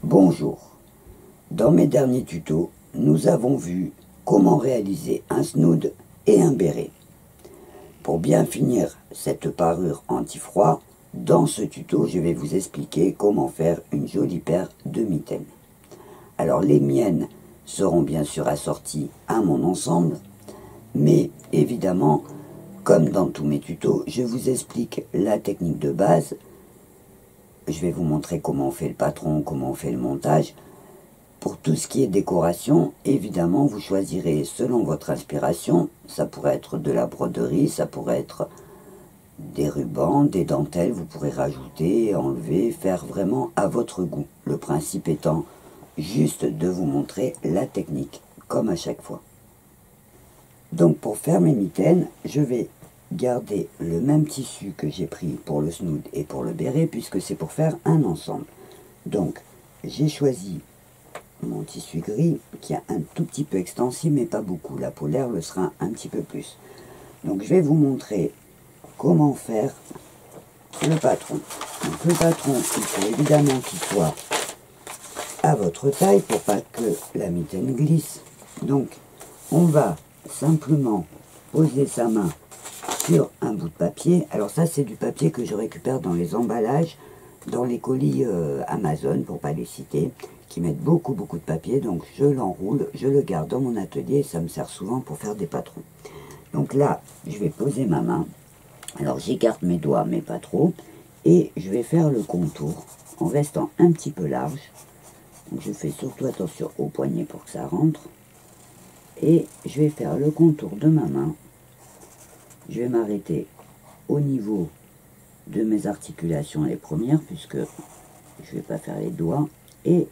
Bonjour, dans mes derniers tutos, nous avons vu comment réaliser un snood et un béret. Pour bien finir cette parure anti-froid, dans ce tuto, je vais vous expliquer comment faire une jolie paire de mitaines. Alors les miennes seront bien sûr assorties à mon ensemble, mais évidemment, comme dans tous mes tutos, je vous explique la technique de base. Je vais vous montrer comment on fait le patron, comment on fait le montage. Pour tout ce qui est décoration, évidemment, vous choisirez selon votre inspiration. Ça pourrait être de la broderie, ça pourrait être des rubans, des dentelles. Vous pourrez rajouter, enlever, faire vraiment à votre goût. Le principe étant juste de vous montrer la technique, comme à chaque fois. Donc pour faire mes mitaines, je vais garder le même tissu que j'ai pris pour le snood et pour le béret, puisque c'est pour faire un ensemble. Donc j'ai choisi mon tissu gris qui est un tout petit peu extensible, mais pas beaucoup. La polaire le sera un petit peu plus. Donc je vais vous montrer comment faire le patron. Donc le patron, il faut évidemment qu'il soit à votre taille pour pas que la mitaine glisse. Donc on va simplement poser sa main sur un bout de papier. Alors ça, c'est du papier que je récupère dans les emballages, dans les colis Amazon, pour pas les citer, qui mettent beaucoup de papier. Donc je l'enroule, je le garde dans mon atelier et ça me sert souvent pour faire des patrons. Donc là, je vais poser ma main. Alors j'écarte mes doigts, mais pas trop, et je vais faire le contour en restant un petit peu large. Donc je fais surtout attention au poignet pour que ça rentre. Et je vais faire le contour de ma main. Je vais m'arrêter au niveau de mes articulations les premières, puisque je ne vais pas faire les doigts. Et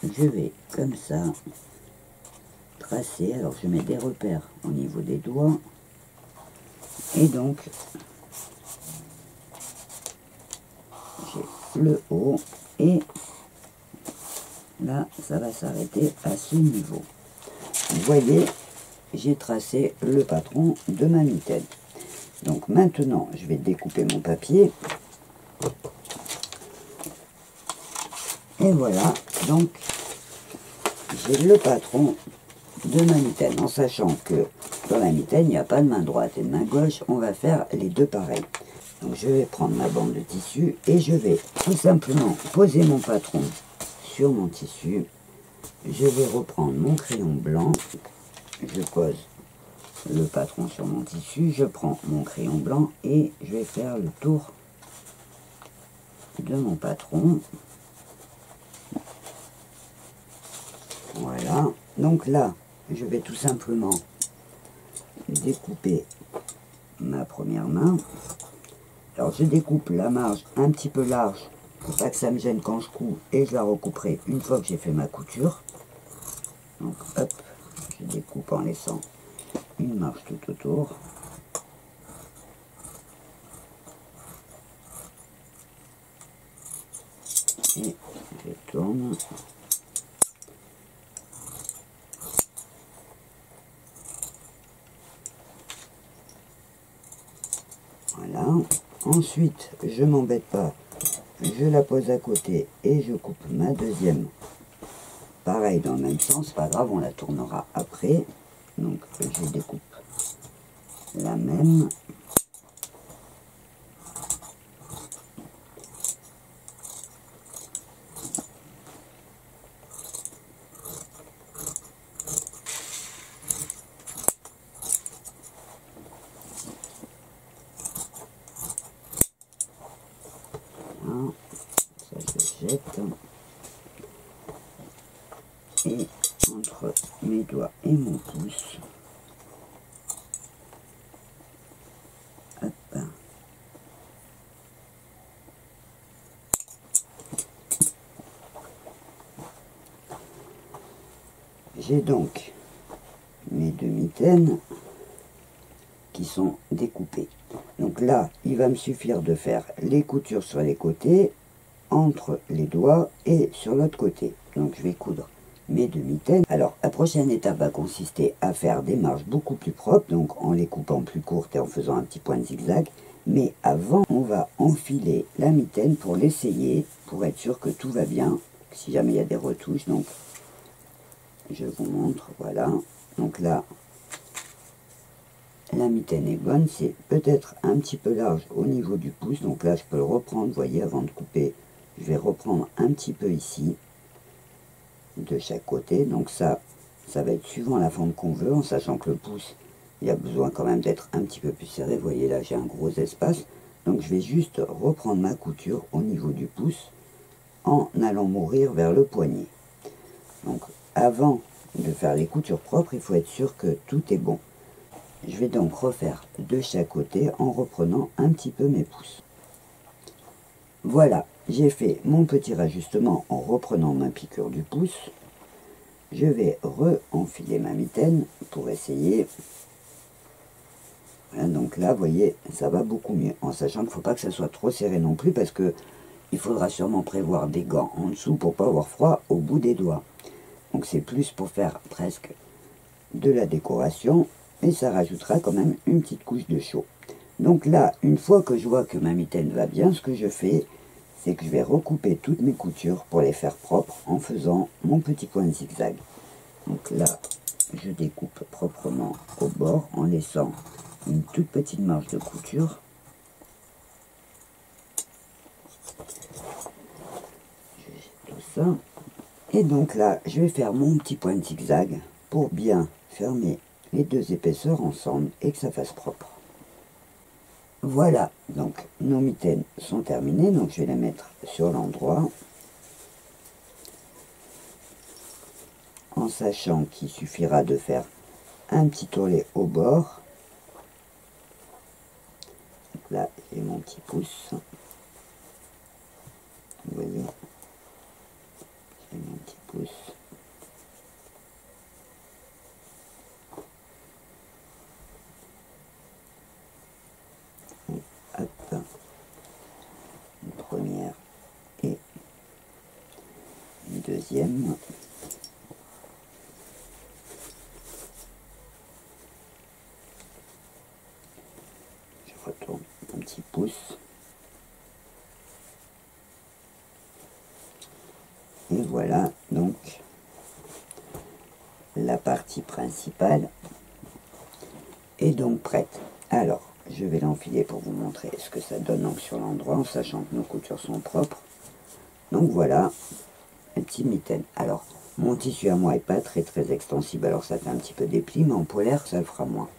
je vais comme ça tracer. Alors je mets des repères au niveau des doigts. Et donc j'ai le haut. Et là, ça va s'arrêter à ce niveau. Vous voyez, j'ai tracé le patron de ma mitaine. Donc maintenant, je vais découper mon papier. Et voilà, donc j'ai le patron de ma mitaine, en sachant que dans la mitaine, il n'y a pas de main droite et de main gauche. On va faire les deux pareils. Donc je vais prendre ma bande de tissu et je vais tout simplement poser mon patron sur mon tissu. Je vais reprendre mon crayon blanc. Je pose le patron sur mon tissu, je prends mon crayon blanc et je vais faire le tour de mon patron. Voilà, donc là, je vais tout simplement découper ma première main. Alors je découpe la marge un petit peu large pour pas que ça me gêne quand je couds, et je la recouperai une fois que j'ai fait ma couture. Donc hop, je découpe en laissant une marge tout autour. Et je tourne. Voilà. Ensuite, je m'embête pas. Je la pose à côté et je coupe ma deuxième. Pareil, dans le même sens, pas grave, on la tournera après. Donc, je découpe la même. Voilà. Ça, je jette. Et entre mes doigts et mon pouce, hop, j'ai donc mes deux mitaines qui sont découpées. Donc là, il va me suffire de faire les coutures sur les côtés, entre les doigts et sur l'autre côté. Donc je vais coudre mes deux mitaines. Alors la prochaine étape va consister à faire des marges beaucoup plus propres, donc en les coupant plus courtes et en faisant un petit point de zigzag. Mais avant, on va enfiler la mitaine pour l'essayer, pour être sûr que tout va bien, si jamais il y a des retouches. Donc, je vous montre, voilà. Donc là, la mitaine est bonne, c'est peut-être un petit peu large au niveau du pouce. Donc là, je peux le reprendre, vous voyez, avant de couper, je vais reprendre un petit peu ici, de chaque côté. Donc ça va être suivant la forme qu'on veut, en sachant que le pouce, il y a besoin quand même d'être un petit peu plus serré. Vous voyez là, j'ai un gros espace. Donc je vais juste reprendre ma couture au niveau du pouce en allant m'ouvrir vers le poignet. Donc avant de faire les coutures propres, il faut être sûr que tout est bon. Je vais donc refaire de chaque côté en reprenant un petit peu mes pouces. Voilà, j'ai fait mon petit rajustement en reprenant ma piqûre du pouce. Je vais re-enfiler ma mitaine pour essayer. Voilà, donc là, vous voyez, ça va beaucoup mieux. En sachant qu'il ne faut pas que ça soit trop serré non plus, parce que il faudra sûrement prévoir des gants en dessous pour pas avoir froid au bout des doigts. Donc c'est plus pour faire presque de la décoration, et ça rajoutera quand même une petite couche de chaud. Donc là, une fois que je vois que ma mitaine va bien, ce que je fais, c'est que je vais recouper toutes mes coutures pour les faire propres en faisant mon petit coin de zigzag. Donc là, je découpe proprement au bord en laissant une toute petite marge de couture. Je jette tout ça. Et donc là, je vais faire mon petit point de zigzag pour bien fermer les deux épaisseurs ensemble et que ça fasse propre. Voilà, donc nos mitaines sont terminées, donc je vais les mettre sur l'endroit, en sachant qu'il suffira de faire un petit tournet au bord. Donc là, j'ai mon petit pouce, vous voyez, j'ai mon petit pouce. Hop, une première et une deuxième. Je retourne un petit pouce. Et voilà donc la partie principale est donc prête. Alors, je vais l'enfiler pour vous montrer ce que ça donne donc sur l'endroit, en sachant que nos coutures sont propres. Donc voilà, un petit mitaine. Alors, mon tissu à moi est pas très extensible, alors ça fait un petit peu des plis, mais en polaire, ça le fera moins.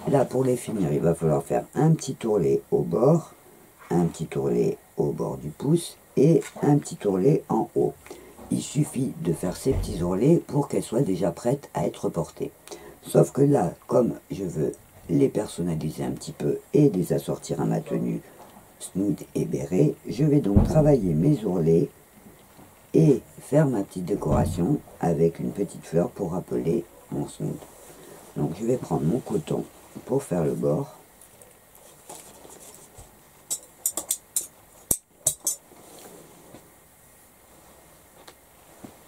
Là, pour les finir, il va falloir faire un petit tournet au bord, un petit tournet au bord du pouce et un petit tournet en haut. Il suffit de faire ces petits ourlets pour qu'elles soient déjà prêtes à être portées. Sauf que là, comme je veux les personnaliser un petit peu et les assortir à ma tenue snood et béret, je vais donc travailler mes ourlets et faire ma petite décoration avec une petite fleur pour rappeler mon snood. Donc je vais prendre mon coton pour faire le bord.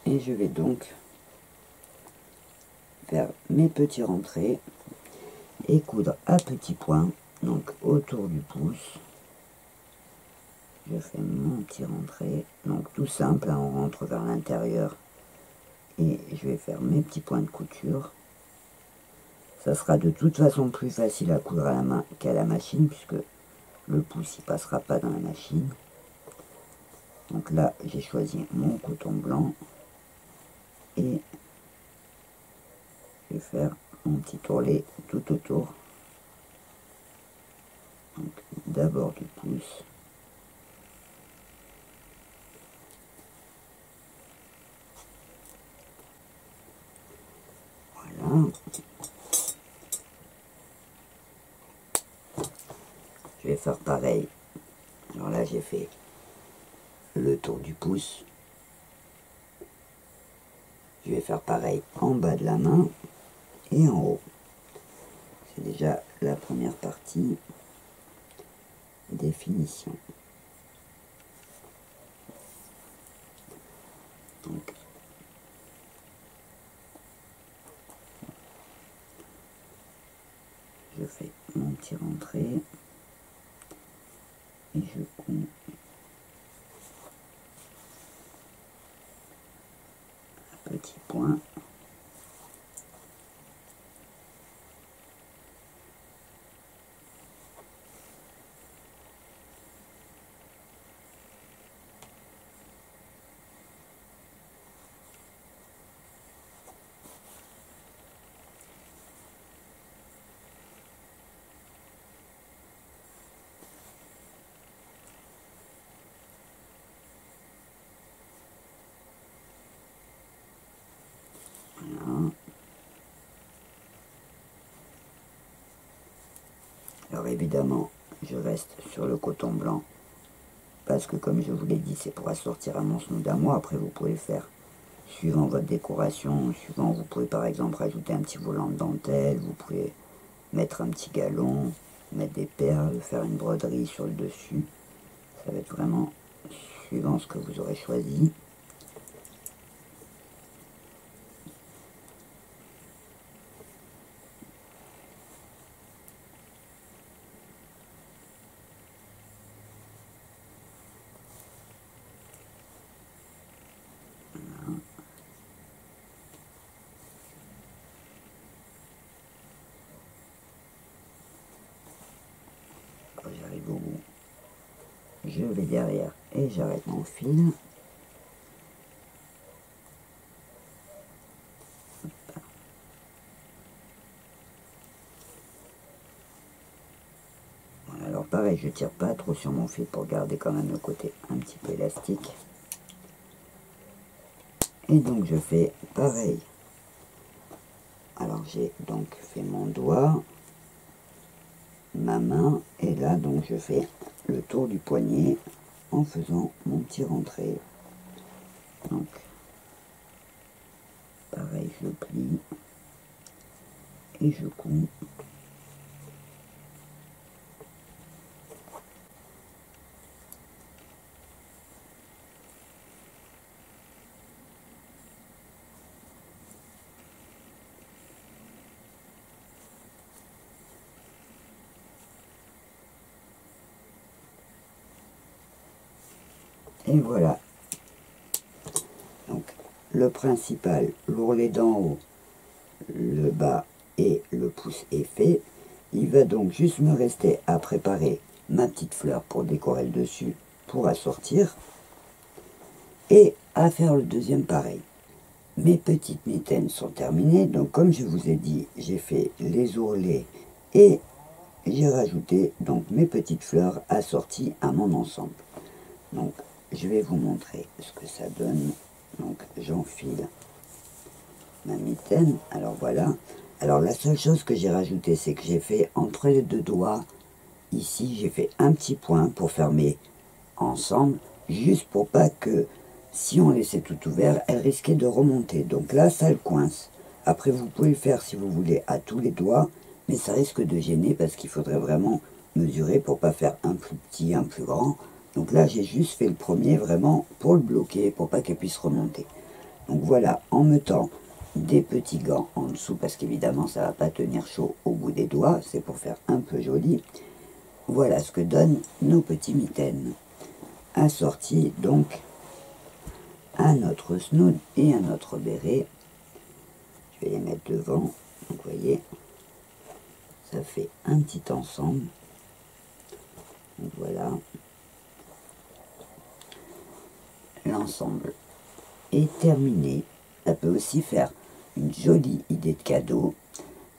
Et je vais donc faire mes petits rentrés et coudre à petits points, donc autour du pouce. Je fais mon petit rentré, donc tout simple, hein, on rentre vers l'intérieur et je vais faire mes petits points de couture. Ça sera de toute façon plus facile à coudre à la main qu'à la machine, puisque le pouce il passera pas dans la machine. Donc là j'ai choisi mon coton blanc et je vais faire mon petit tournet tout autour. Donc d'abord du pouce. Voilà. Je vais faire pareil. Alors là j'ai fait le tour du pouce. Je vais faire pareil en bas de la main et en haut. C'est déjà la première partie définition. Donc, je fais mon petit rentré. et je couds un petit point. Voilà. Alors évidemment, je reste sur le coton blanc parce que comme je vous l'ai dit, c'est pour assortir à mon snood à moi. Après, vous pouvez faire suivant votre décoration, vous pouvez par exemple rajouter un petit volant de dentelle, vous pouvez mettre un petit galon, mettre des perles, faire une broderie sur le dessus. Ça va être vraiment suivant ce que vous aurez choisi. Voilà. Quand j'arrive au bout, je vais derrière et j'arrête mon fil. Voilà, alors pareil, je tire pas trop sur mon fil pour garder quand même le côté un petit peu élastique. Et donc je fais pareil. Alors j'ai donc fait mon doigt, ma main, et là donc je fais le tour du poignet en faisant mon petit rentré. Donc pareil, je plie et je couds. Et voilà. Donc le principal, l'ourlet d'en haut, le bas et le pouce est fait. Il va donc juste me rester à préparer ma petite fleur pour décorer le dessus, pour assortir, et à faire le deuxième pareil. Mes petites mitaines sont terminées, donc comme je vous ai dit, j'ai fait les ourlets et j'ai rajouté donc mes petites fleurs assorties à mon ensemble. Donc je vais vous montrer ce que ça donne. Donc j'enfile ma mitaine. Alors voilà. Alors la seule chose que j'ai rajouté, c'est que j'ai fait entre les deux doigts, ici j'ai fait un petit point pour fermer ensemble, juste pour pas que, si on laissait tout ouvert, elle risquait de remonter. Donc là, ça le coince. Après, vous pouvez le faire si vous voulez à tous les doigts, mais ça risque de gêner parce qu'il faudrait vraiment mesurer pour pas faire un plus petit, un plus grand. Donc là, j'ai juste fait le premier vraiment pour le bloquer, pour pas qu'elle puisse remonter. Donc voilà, en mettant des petits gants en dessous, parce qu'évidemment, ça va pas tenir chaud au bout des doigts, c'est pour faire un peu joli. Voilà ce que donnent nos petits mitaines. Assortis donc à notre snood et à notre béret. Je vais les mettre devant. Donc vous voyez, ça fait un petit ensemble. Donc voilà. L'ensemble est terminé. Ça peut aussi faire une jolie idée de cadeau.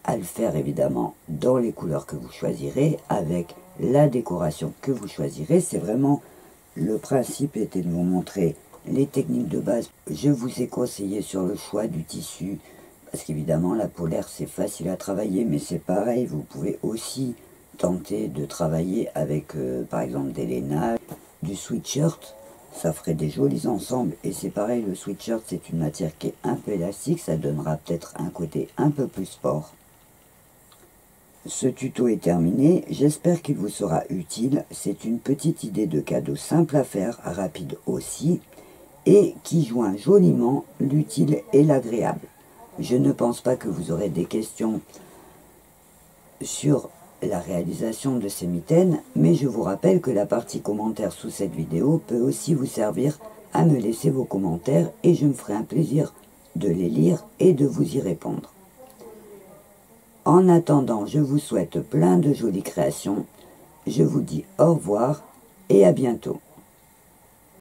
À le faire évidemment dans les couleurs que vous choisirez, avec la décoration que vous choisirez. C'est vraiment le principe était de vous montrer les techniques de base. Je vous ai conseillé sur le choix du tissu, parce qu'évidemment la polaire c'est facile à travailler, mais c'est pareil, vous pouvez aussi tenter de travailler avec par exemple des lainages, du sweatshirt, ça ferait des jolis ensembles. Et c'est pareil, le sweatshirt c'est une matière qui est un peu élastique, ça donnera peut-être un côté un peu plus sport. Ce tuto est terminé, j'espère qu'il vous sera utile. C'est une petite idée de cadeau simple à faire, rapide aussi, et qui joint joliment l'utile et l'agréable. Je ne pense pas que vous aurez des questions sur la réalisation de ces mitaines, mais je vous rappelle que la partie commentaires sous cette vidéo peut aussi vous servir à me laisser vos commentaires et je me ferai un plaisir de les lire et de vous y répondre. En attendant, je vous souhaite plein de jolies créations. Je vous dis au revoir et à bientôt.